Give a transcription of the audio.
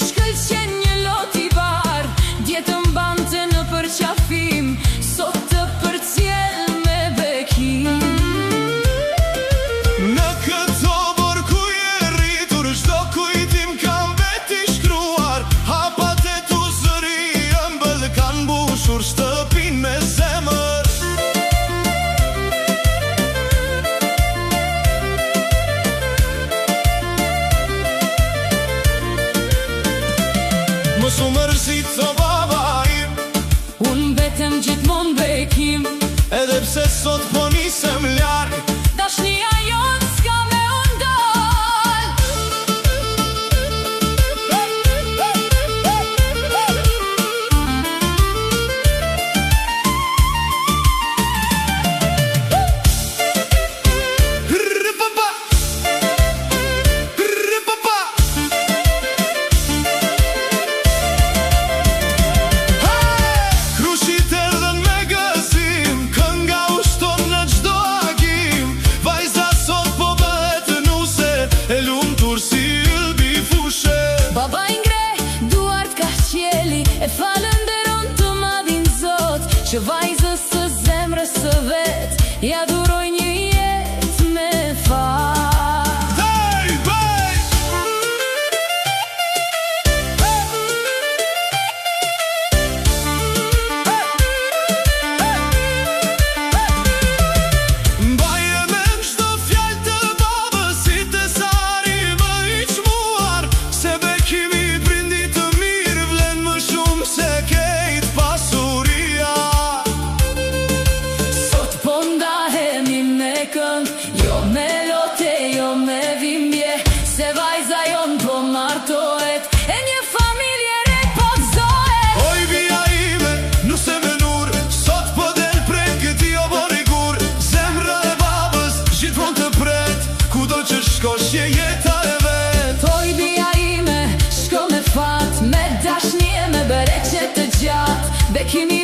shkëlqen një lot I bar, djetën bante në përqafim, sot të përcjell me bekim. Në këto bor ku je rritur, çdo kujtim kam veti shkruar, hapat e tu zëri ëmbël kan mbushur shtëpin me zemër. Mos u mërzit o baba im, Unë betem gjithmon bekim, edhe pse sot po nisem larg, dashnia jon s'ka me undal. Rrpapa, rrpapa. Krushit erdhen me gëzim, kënga ushton në çdo agim, vajza sot po bëhet nuse, e lumtur si ylbi fushe. Baba I ngre, duart ka qeli, e falënderon të madhin Zot, që vajzës së zemrës së vet, ja duroj një jetë me fat. Hey, hey! Mbaje mend çdo fjalë të babës, si të sari më I çmuar, se bekimi I prindit të mirë vlen më shumë se kejt pasuria. Sot po ndahemi me këngë, jo me lote, jo me vimbje, se vajza jon po martohet, e një familje re po gëzohet. Oj vija ime, nuse me nur, sot po del prej këti o borigur, zemra e babës gjithmonë të pret, kudo që shkosh je jeta e vet. Oj bia ime, shko me fat, me dashnie, me bereqe të gjatë, bekimi